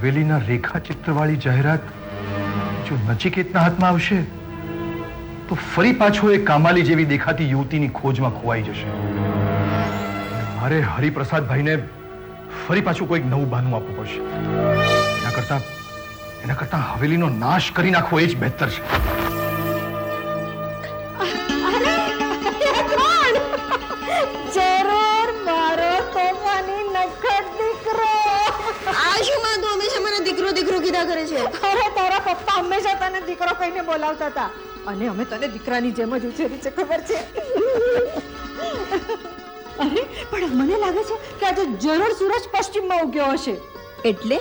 હવેલીના રેખાચિત્રવાળી જાહેરાત જો નચિકેતના હાથમાં આવશે તો ફરી પાછો એ કામાલી જેવી દેખાતી યુવતીની ખોજમાં ખોવાઈ જશે. મારે હરિપ્રસાદભાઈને ફરી પાછું કોઈક નવું બહાનું આપવું પડશે. એના કરતા હવેલીનો નાશ કરી નાખવો એ જ બહેતર છે. જરૂર મારો તોફાની નખડ દીકરો. આ શું માં તું હંમેશા મને દીકરો દીકરો કીધા કરે છે? અરે તારા પપ્પા હંમેશા તને દીકરો કહીને બોલાવતા હતા અને અમે તને દીકરાની જેમ જ ઉછેરી છે, ખબર છે? અરે પણ મને લાગે છે કે આજે જરૂર સૂરજ પશ્ચિમમાં ઉગ્યો હશે. એટલે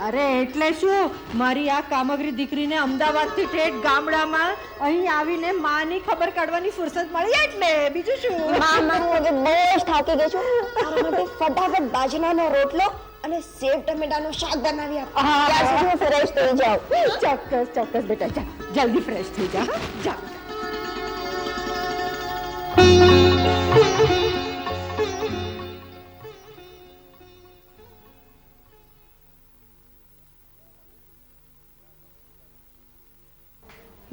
અરે એટલે શું, મારી આ કામગરી દીકરીને અમદાવાદથી ઠેઠ ગામડામાં અહીં આવીને માની ખબર કાઢવાની ફુરસત મળી, એટલે બીજું શું. મામા હું આજે બહુ જ થાકી ગઈ છું. મારા માટે ફટાફટ બાજરાનો રોટલો અને સેવ ટમેટાનું શાક બનાવી આપ. ત્યાં સુધી હું ફ્રેશ થઈ જાઉં. ચોક્કસ ચોક્કસ બેટા, જા જલ્દી ફ્રેશ થઈ જા. જા.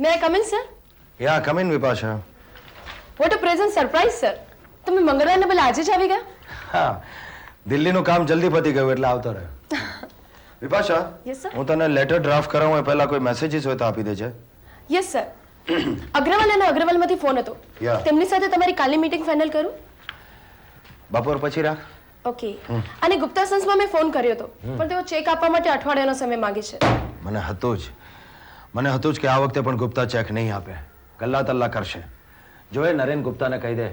May I come in, sir? Yeah, come in, Vipasha. What a pleasant surprise, sir. તમે મંગળવારને ભલે આજે જ આવી ગયા? હા, દિલ્હીનું કામ જલ્દી પતી ગયું એટલે આવતો રહ્યો. વિપાશા, Yes, sir. હું તને લેટર ડ્રાફ્ટ કરાવું એ પહેલા કોઈ મેસેજીસ હોય તો આપી દેજે. Yes sir. અગ્રવાલ અને અગ્રવાલમાંથી ફોન હતો. Yeah. તેમની સાથે તમારી કાલની મીટિંગ ફાઇનલ કરું? બપોર પછી રાખ. ઓકે. અને ગુપ્તા સન્સમાં મેં ફોન કર્યો હતો પણ તેઓ ચેક આપવા માટે અઠવાડિયાનો સમય માંગે છે. મને હતું જ કે આ વખતે પણ ગુપ્તા ચેક નહીં આપે, ગલ્લા તલ્લા કરશે. જો એ નરેન ગુપ્તાને કહી દે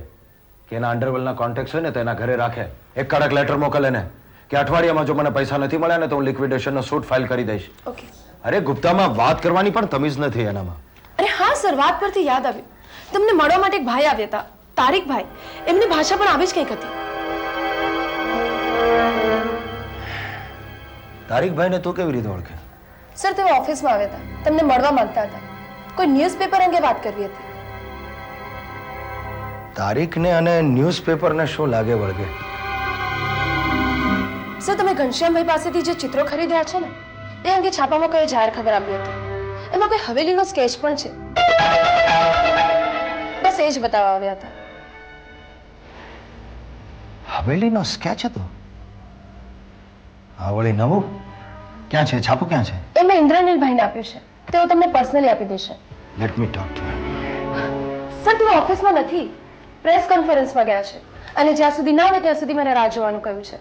કે એના અંડરવર્લ્ડના કોન્ટેક્ટ હોય ને તો એના ઘરે રાખે, એક કડક લેટર મોકલે ને કે અઠવાડિયામાં જો મને પૈસા નથી મળ્યા ને તો હું લિક્વિડેશનનો સૂટ ફાઇલ કરી દઈશ. ઓકે. અરે ગુપ્તામાં વાત કરવાની પણ તમીજ નથી એનામાં. અરે હા સર, વાત પરથી યાદ આવ્યું. તમને મળવા માટે એક ભાઈ આવ્યા હતા, તારીકભાઈ. એમની ભાષા પણ આવી જ કંઈક હતી. તારીકભાઈને તું કેવી રીતે ઓળખે? સર તેઓ ઓફિસમાં આવ્યા હતા, તમને મળવા માંગતા હતા. કોઈ ન્યૂઝપેપર અંગે વાત કરવી હતી. તારીખને અને ન્યૂઝપેપરને શું લાગે વળગે? સર તમે ઘનશ્યામભાઈ પાસેથી જે ચિત્રો ખરીદ્યા છે ને એ અંગે છાપામાં કોઈ જાહેર ખબર આપી હતી. એમાં કોઈ હવેલીનો સ્કેચ પણ છે. બસ એ જ બતાવવા આવ્યા હતા. હવેલીનો સ્કેચ હતો? હા વળી નવું? ક્યાં છે? છાપું ક્યાં છે? એ મેં ઇન્દ્રનીલભાઈને આપ્યું છે, તેઓ તમને પર્સનલી આપી દેશે. Let me talk to him. Sir તેઓ ઓફિસમાં નથી, પ્રેસ કોન્ફરન્સમાં ગયા છે અને જ્યાં સુધી ના આવે ત્યાં સુધી મને રાહ જોવાનું કહ્યું છે.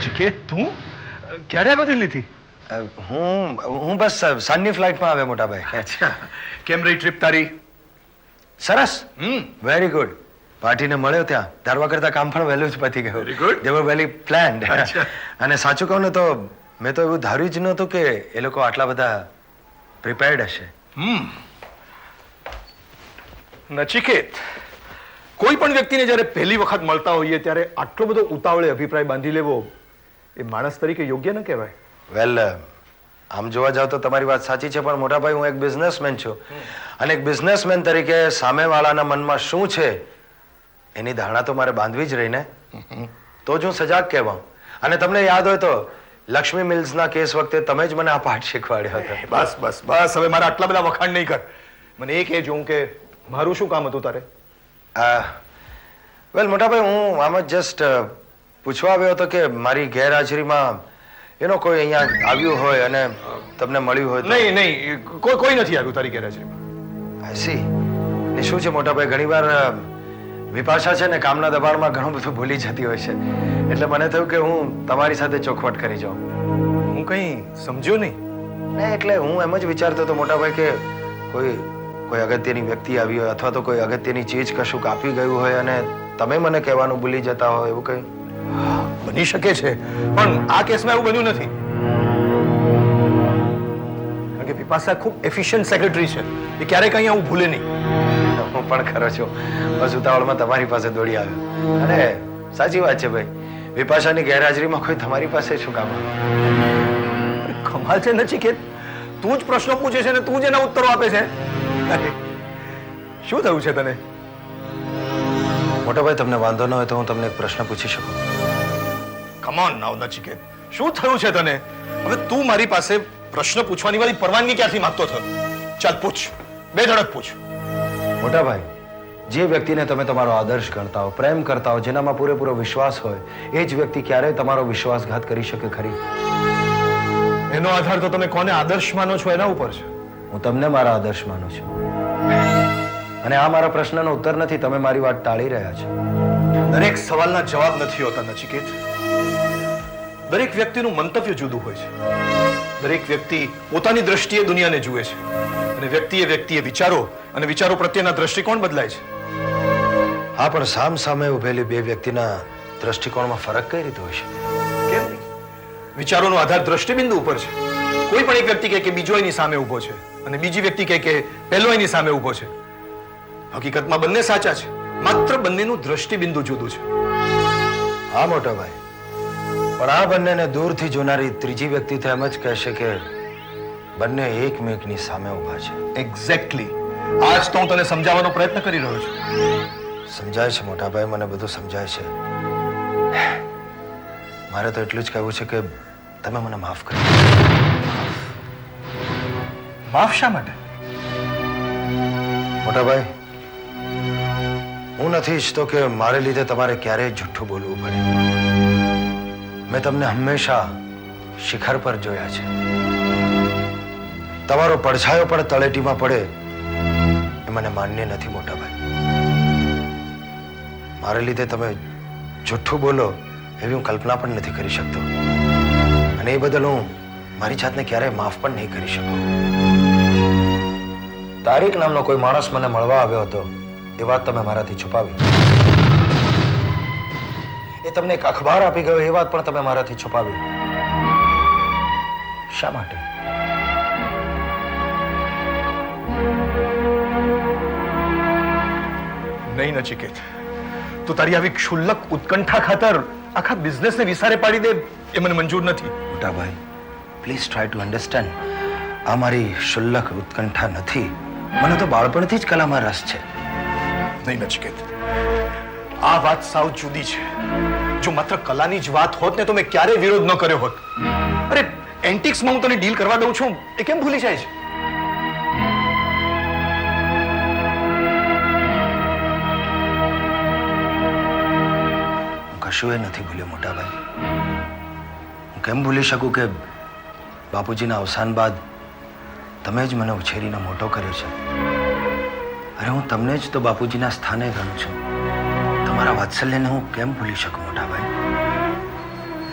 નચિકેત તું ક્યારે આવ્યો દિલ્હીથી? હું બસ સાંજની ફ્લાઇટમાં આવ્યો મોટા ભાઈ. અચ્છા, કેમ રહી ટ્રીપ તારી? સરસ, વેરી ગુડ. પાર્ટીને મળ્યો ત્યાં ધારવા કરતા કામ પણ વહેલું જ પતી ગયું. Very good. They were very planned. અચ્છા. અને સાચું કહું ને તો મેં તો એવું ધાર્યું જ નહોતું કે એ લોકો આટલા બધા પ્રિપેર્ડ હશે. નચિકેત, કોઈ પણ વ્યક્તિને જ્યારે પહેલી વખત મળતા હોઈએ ત્યારે આટલો બધો ઉતાવળે અભિપ્રાય બાંધી લેવો એ માણસ તરીકે યોગ્ય ન કહેવાય. વેલ, આમ જોવા જાવ તો તમારી વાત સાચી છે, પણ મોટા ભાઈ હું એક બિઝનેસમેન છું અને એક બિઝનેસમેન તરીકે સામેવાળાના મનમાં શું છે એની ધારણા તો મારે બાંધવી જ રહી ને. તો જ હું સજાગ કહેવાઉં. અને તમને યાદ હોય તો લક્ષ્મી મિલ્સના કેસ વખતે તમે જ મને આ પાઠ શીખવાડ્યો હતો. બસ બસ બસ, હવે મારા આટલા બધા વખાણ નહીં કર. મને એ કહેજો કે મારું શું કામ હતું તારે? વેલ મોટા ભાઈ, હું આમ જ જસ્ટ પૂછવા આવ્યો હતો કે મારી ગેરહાજરીમાં એનો કોઈ અહીંયા આવ્યું હોય અને તમને મળ્યું હોય તો. નહીં નહીં, કોઈ નથી આવ્યું તારી ગેરહાજરીમાં. I C. ને શું છે મોટા ભાઈ, ઘણીવાર વિપાશા છે ને કામના દબાણમાં ઘણું બધું ભૂલી જતી હોય છે, એટલે મને થયું કે હું તમારી સાથે ચોખવટ કરી જાઉં. હું કંઈ સમજ્યો નહીં. ને એટલે હું એમ જ વિચારતો હતો મોટા ભાઈ કે કોઈ અગત્યની વ્યક્તિ આવી હોય અથવા તો કોઈ અગત્યની ચીજ કશું કાપી ગયું હોય અને તમે મને કહેવાનું ભૂલી જતા હોય એવું કંઈ. બની શકે છે, પણ આ કેસમાં એવું બન્યું નથી. કારણ કે વિપાશા ખૂબ એફિશિયન્ટ સેક્રેટરી છે, એ ક્યારેક અહીંયા આવું ભૂલે નહીં. હું પણ ખરો છું, બસ ઉતાવળમાં તમારી પાસે દોડી આવ્યો. અને સાચી વાત છે ભાઈ, વિપાશાની ગેરહાજરીમાં કોઈ તમારી પાસે શું કામ આવે? કમાલ છે નચિકેત, તું જ પ્રશ્નો પૂછે છે ને તું જ એના ઉત્તરો આપે છે. શું થયું છે તને? મોટા ભાઈ, તમને વાંધો ન હોય તો હું તમને એક પ્રશ્ન પૂછી શકું? કમ ઓન નાઉ નચિકેત, શું થયું છે તને? હવે તું મારી પાસે પ્રશ્ન પૂછવાની વાળી પરવાનગી ક્યાંથી માંગતો થયો? ચાલ પૂછ, બે ધડક પૂછ. મોટા ભાઈ, જે વ્યક્તિને તમે તમારો આદર્શ ગણતા હો, પ્રેમ કરતા હો, જેનામાં પૂરેપૂરો વિશ્વાસ હોય, એ જ વ્યક્તિ ક્યારેય તમારો વિશ્વાસઘાત કરી શકે ખરી? એનો આધાર તો તમે કોને આદર્શ માનો છો એના ઉપર છે. હું તમને મારા આદર્શ માનું છું અને આ મારા પ્રશ્નનો ઉત્તર નથી. તમે મારી વાત ટાળી રહ્યા છો. દરેક સવાલના જવાબ નથી હોતા નચિકેત. દરેક વ્યક્તિનું મંતવ્ય જુદું હોય છે. દરેક વ્યક્તિ પોતાની દ્રષ્ટિએ દુનિયાને જુએ છે અને વ્યક્તિએ વિચારો અને વિચારો પ્રત્યેના દ્રષ્ટિકોણ બદલાય છે. હા, પણ સામ સામે ઉભેલી બે વ્યક્તિના દ્રષ્ટિકોણમાં ફરક કઈ રીતે હોય છે? કેમ નહીં? વિચારોનો આધાર દ્રષ્ટિબિંદુ ઉપર છે. કોઈ પણ એક વ્યક્તિ કહે કે બીજો એની સામે ઊભો છે અને બીજી વ્યક્તિ કહે કે પહેલો એની સામે ઊભો છે. હકીકતમાં બંને સાચા છે, માત્ર બંનેનું દ્રષ્ટિબિંદુ જુદું છે. હા મોટા ભાઈ, પણ આ બંનેને દૂરથી જોનારી ત્રીજી વ્યક્તિ તો એમ જ કહેશે કે બંને એકમેકની સામે ઊભા છે. એક્ઝેક્ટલી. આજ તો હું તને સમજાવવાનો પ્રયત્ન કરી રહ્યો છું. સમજાય છે મોટા ભાઈ, મને બધું સમજાય છે. મારે તો એટલું જ કહેવું છે કે તમે મને માફ કરી. માફ શા માટે? મોટા ભાઈ, હું નથી ઈચ્છતો કે મારે લીધે તમારે ક્યારેય જુઠ્ઠું બોલવું પડે. મેં તમને હંમેશા શિખર પર જોયા છે. તમારો પડછાયો પણ તળેટીમાં પડે એ મને માન્ય નથી મોટા ભાઈ. મારે લીધે તમે જુઠ્ઠું બોલો એવી હું કલ્પના પણ નથી કરી શકતો અને એ બદલ હું મારી જાતને ક્યારેય માફ પણ નહીં કરી શકું. તારીક નામનો કોઈ માણસ મને મળવા આવ્યો હતો, એ વાત તમે મારાથી છુપાવી. એ તમને એક અખબાર આપી ગયો એ વાત પણ તમે મારાથી છુપાવી. શા માટે? નહીં નચિકેત, તું તારી આવી ક્ષુલ્લક ઉત્કંઠા ખાતર આખા બિઝનેસને વિસારે પાડી દે એ મને મંજૂર નથી. મોટા ભાઈ, પ્લીઝ ટ્રાય ટુ અન્ડરસ્ટેન્ડ. આ મારી ક્ષુલ્લક ઉત્કંઠા નથી. મને તો બાળપણથી જ કલામાં રસ છે. નહીં નચિકેત, આ વાત સાવ જુદી છે. જો માત્ર કલાની જ વાત હોત ને તો મેં ક્યારેય વિરોધ ન કર્યો હોત. અરે એન્ટિક્સમાં હું તને ડીલ કરવા દઉં છું એ કેમ ભૂલી જાય છે? કશું એ નથી ભૂલ્યો મોટા ભાઈ. હું કેમ ભૂલી શકું કે બાપુજીના અવસાન બાદ તમે જ મને ઉછેરીને મોટો કર્યો છે. અરે હું તમને જ તો બાપુજીના સ્થાને ગણું છું. તમારા વાત્સલ્યને હું કેમ ભૂલી શકું મોટા ભાઈ?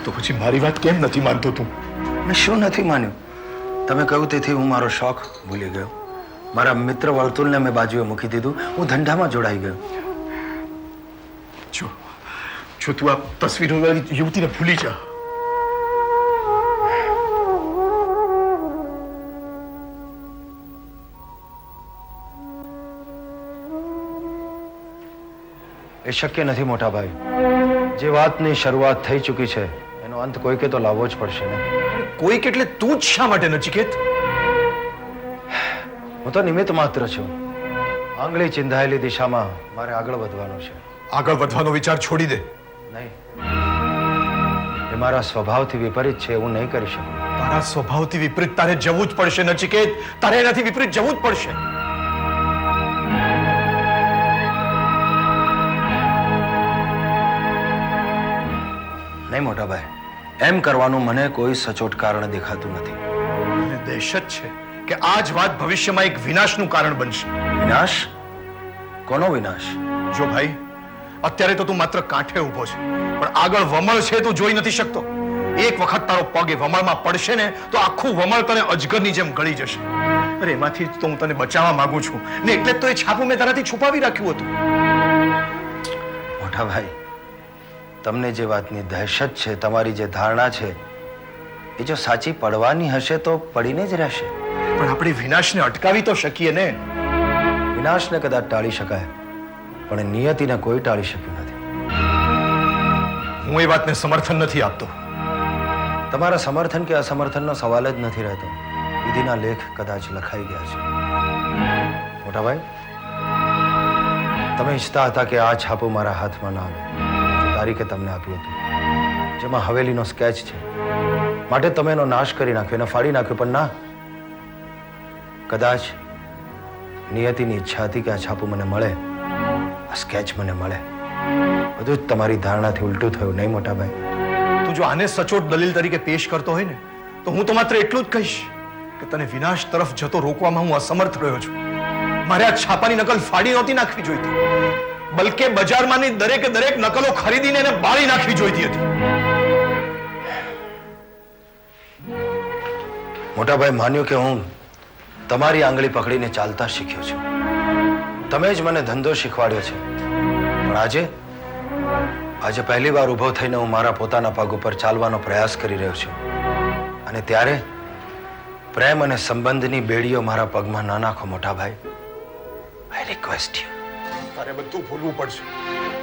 તો પછી મારી વાત કેમ નથી માનતો તું? મેં શું નથી માન્યું? તમે કહ્યું તેથી હું મારો શોખ ભૂલી ગયો. મારા મિત્ર વર્તુળને મેં બાજુએ મૂકી દીધું. હું ધંધામાં જોડાઈ ગયો. જો તું આ તસવીરો વાળી યુવતીને ભૂલી જા. એ શક્ય નથી મોટા ભાઈ. જે વાતની શરૂઆત થઈ ચૂકી છે એનો અંત કોઈકે તો લાવવો જ પડશે ને. કોઈક એટલે તું જ શા માટે નચિકેત? હું તો નિમિત્ત માત્ર છું. આંગળી ચિંધાયેલી દિશામાં મારે આગળ વધવાનું છે. આગળ વધવાનો વિચાર છોડી દે. નહીં, એ મારા સ્વભાવથી વિપરીત છે. હું નહીં કરી શકું. તારા સ્વભાવથી વિપરીત તારે જવું જ પડશે નચિકેત. તારે એનાથી વિપરીત જવું જ પડશે. નહીં મોટા ભાઈ, એમ કરવાનું મને કોઈ સચોટ કારણ દેખાતું નથી. મને દહેશત છે કે આ જ વાત ભવિષ્યમાં એક વિનાશનું કારણ બનશે. વિનાશ? કોનો વિનાશ? જો ભાઈ, અત્યારે તો તું માત્ર કાંઠે ઊભો છે, પણ આગળ વમળ છે તું જોઈ નથી શકતો. એક વખત તારો પગ એ વમળમાં પડશે ને તો આખું વમળ તને અજગરની જેમ ગળી જશે. અરે એમાંથી જ તો હું તને બચાવવા માંગુ છું ને, એટલે જ તો એ છાપું મેં તારાથી છુપાવી રાખ્યું હતું. મોટા ભાઈ, તમને જે વાતની દહેશત છે, તમારી જે ધારણા છે, એ જો સાચી પડવાની હશે તો પડીને જ રહેશે. પણ આપણે વિનાશને અટકાવી તો શકીએ ને. વિનાશને કદાચ ટાળી શકાય, પણ નિયતિને કોઈ ટાળી શક્યું નથી. હું એ વાતને સમર્થન નથી આપતો. તમારા સમર્થન કે અસમર્થનનો સવાલ જ નથી રહેતો. વિધિના લેખ કદાચ લખાઈ ગયા છે. મોટા ભાઈ, તમે ઈચ્છતા હતા કે આ છાપું મારા હાથમાં ના આવે. તારીખે તમને આપ્યું હતું, જેમાં હવેલીનો સ્કેચ છે. માટે તમે એનો નાશ કરી નાખ્યો, એને ફાડી નાખ્યો. પણ ના, કદાચ નિયતિની ઈચ્છા હતી કે આ છાપું મને મળે, આ સ્કેચ મને મળે. બધું જ તમારી ધારણાથી ઉલટું થયું. નહીં મોટા ભાઈ? તું જો આને સચોટ દલીલ તરીકે પેશ કરતો હોય ને, તો હું તો માત્ર એટલું જ કહીશ કે તને વિનાશ તરફ જતો રોકવામાં હું અસમર્થ રહ્યો છું. મારે આ છાપાની નકલ ફાડી નહોતી નાખવી જોઈતી, બલકે બજારમાંની દરેકે દરેક નકલો ખરીદીને એને બાળી નાખવી જોઈતી હતી. મોટા ભાઈ, માન્યું કે હું તમારી આંગળી પકડીને ચાલતા શીખ્યો છું. તમે જ મને ધંધો શીખવાડ્યો છે. પણ આજે પહેલી વાર ઊભો થઈને હું મારા પોતાના પગ ઉપર ચાલવાનો પ્રયાસ કરી રહ્યો છું. અને ત્યારે પ્રેમ અને સંબંધની બેડીઓ મારા પગમાં ના નાખો મોટા ભાઈ. I request you. તારે બધું ભૂલવું પડશે.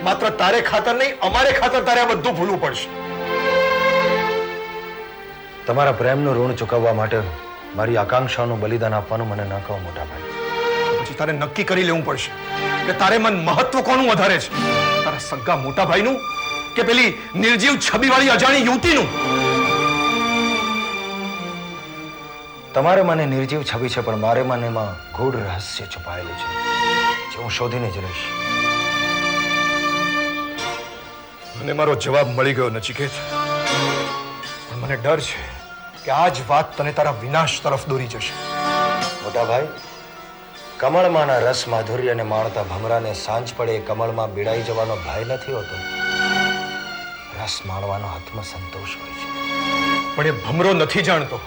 માત્ર તારે ખાતર નહીં, અમારે ખાતર તારે આ બધું ભૂલવું પડશે. તમારા પ્રેમનું ઋણ ચૂકવવા માટે મારી આકાંક્ષાઓનું બલિદાન આપવાનું મને ન કહો મોટા ભાઈ. પછી તારે નક્કી કરી લેવું પડશે કે તારે મન મહત્વ કોનું વધારે છે, તારા સગા મોટા ભાઈનું કે પેલી નિર્જીવ છબીવાળી અજાણી યુવતીનું. તમારે મને નિર્જીવ છબી છે, પણ મારે મનમાં ગૂઢ રહસ્ય છુપાયેલું છે, જે હું શોધીને જ રહીશ. મને મારો જવાબ મળી ગયો નચિકેત, પણ મને ડર છે કે આ જ વાત તને તારા વિનાશ તરફ દોરી જશે. મોટા ભાઈ, કમળમાંના રસ માધુર્યને માણતા ભમરાને સાંજ પડે કમળમાં બીડાઈ જવાનો ભય નથી હોતો. રસ માણવાનો આત્મસંતોષ હોય છે. પણ એ ભમરો નથી જાણતો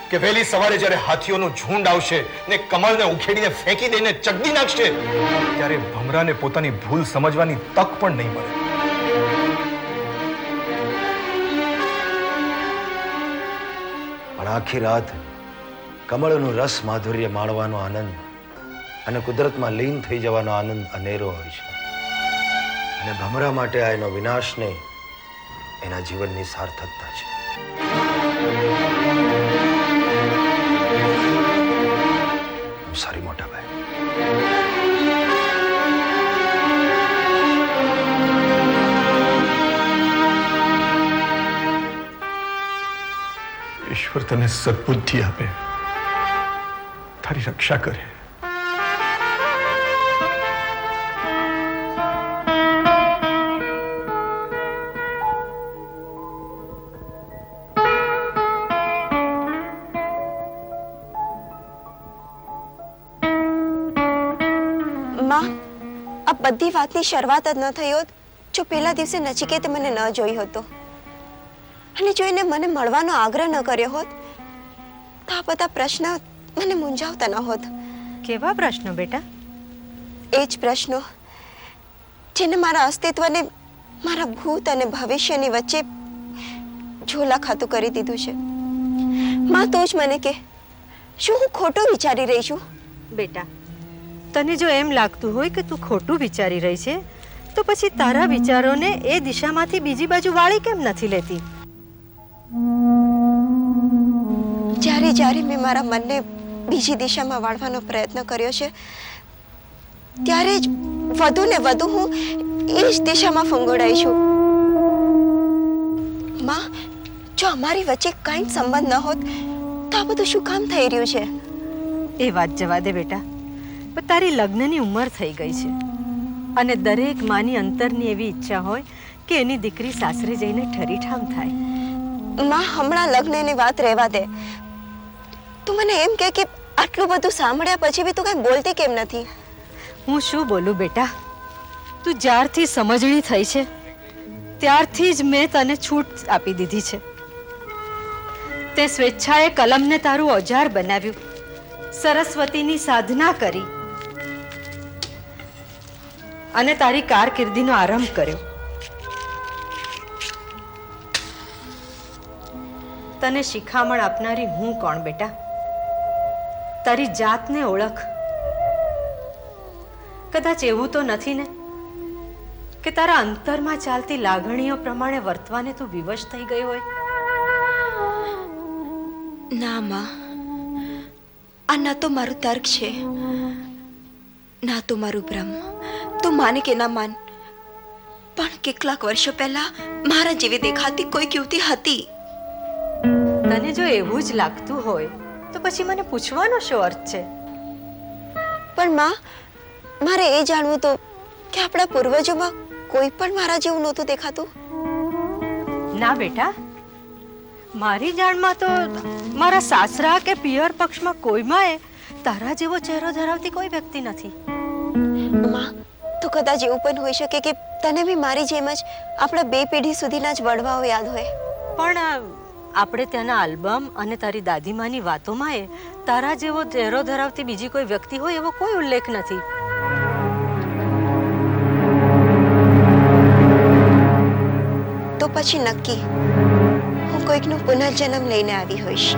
કે વહેલી સવારે જ્યારે હાથીઓનું ઝુંડ આવશે ને કમળને ઉખેડીને ફેંકી દઈને ચગડી નાખશે, ત્યારે ભમરાને પોતાની ભૂલ સમજવાની તક પણ નહીં મળે. પણ આખી રાત કમળનું રસ માધુર્ય માણવાનો આનંદ અને કુદરતમાં લીન થઈ જવાનો આનંદ અનેરો હોય છે. અને ભમરા માટે આ એનો વિનાશ નહીં, એના જીવનની સાર્થકતા છે. સોરી મોટા ભાઈ. ઈશ્વર તને સદબુદ્ધિ આપે, તારી રક્ષા કરે. માં, આ બધી વાતની શરૂઆત જ ન થઈ હોત જો પહેલા દિવસે નચિકેતે મને ન જોઈ હતો. અને જો એને મને મળવાનો આગ્રહ ન કર્યો હોત તો આ બધા પ્રશ્ન મને મૂંઝાવતા ન હોત. કેવા પ્રશ્નો બેટા? એ જ પ્રશ્નો જેને મારા અસ્તિત્વને મારા ભૂત અને ભવિષ્યની વચ્ચે ઝોલા ખાતું કરી દીધું છે. માં તો જ મને કે શું હું ખોટું વિચારી રહી છું? બેટા, તને જો એમ લાગતું હોય કે તું ખોટું વિચારી રહી છે તો પછી તારા વિચારોને એ દિશામાંથી બીજી બાજુ વાળી કેમ નથી લેતી? જ્યારે જ્યારે મેં મારા મનને બીજી દિશામાં વાળવાનો પ્રયત્ન કર્યો છે ત્યારે જ વધુ ને વધુ હું એ જ દિશામાં ફંગોળાઈ છું. માં, જો અમારી વચ્ચે કાંઈ જ સંબંધ ન હોત તો આ બધું શું કામ થઈ રહ્યું છે? એ વાત જવા દે બેટા, પણ તારી લગ્નની ઉંમર થઈ ગઈ છે અને દરેક માની અંતરની એવી ઈચ્છા હોય કે એની દીકરી સાસરે જઈને ઠરીઠામ થાય. માં, હમણાં લગ્નની વાત રહેવા દે. તું મને એમ કહે કે આટલું બધું સાંભળ્યા પછી બી તું કાંઈ બોલતી કેમ નથી? હું શું બોલું બેટા? તું જ્યારથી સમજણી થઈ છે ત્યારથી જ મેં તને છૂટ આપી દીધી છે. તે સ્વેચ્છાએ કલમને તારું ઓજાર બનાવ્યું, સરસ્વતીની સાધના કરી અને તારી કારકિર્દીનો આરંભ કર્યો. તને શિખામણ આપનારી હું કોણ બેટા? તારી જાતને ઓળખ. કદાચ એવું તો નથી ને કે તારા અંતરમાં ચાલતી લાગણીઓ પ્રમાણે વર્તવાને તું વિવશ થઈ ગઈ હોય? ના માં, આ ન તો મારું તર્ક છે, ના તો મારું ભ્રમ. તું માને કે ના માન, પણ કેટલાક વર્ષો પહેલા મારા જેવી દેખાતી કોઈક યુવતી હતી. તને જો એવું જ લાગતું હોય તો પછી મને પૂછવાનો શું અર્થ છે? પણ માં, મારે એ જાણવું તો કે આપણા પૂર્વજોમાં કોઈ પણ મારા જેવું નહોતું દેખાતું. ના બેટા, મારી જાણમાં તો મારા સાસરા કે પિયર પક્ષમાં કોઈમાંય તારા જેવો ચહેરો ધરાવતી કોઈ વ્યક્તિ નથી. માં, તો કદાચ એવું પણ હોઈ શકે કે તને બી મારી જેમ જ આપણા 2 પેઢી સુધીના જ વડવાઓ યાદ હોય. પણ આપણે ત્યાંના આલ્બમ અને તારી દાદીમાની વાતોમાં તારા જેવો ચહેરો ધરાવતી બીજી કોઈ વ્યક્તિ હોય એવો કોઈ ઉલ્લેખ નથી. તો પછી નક્કી હું કોઈકનો પુનર્જન્મ લઈને આવી હોઈશ.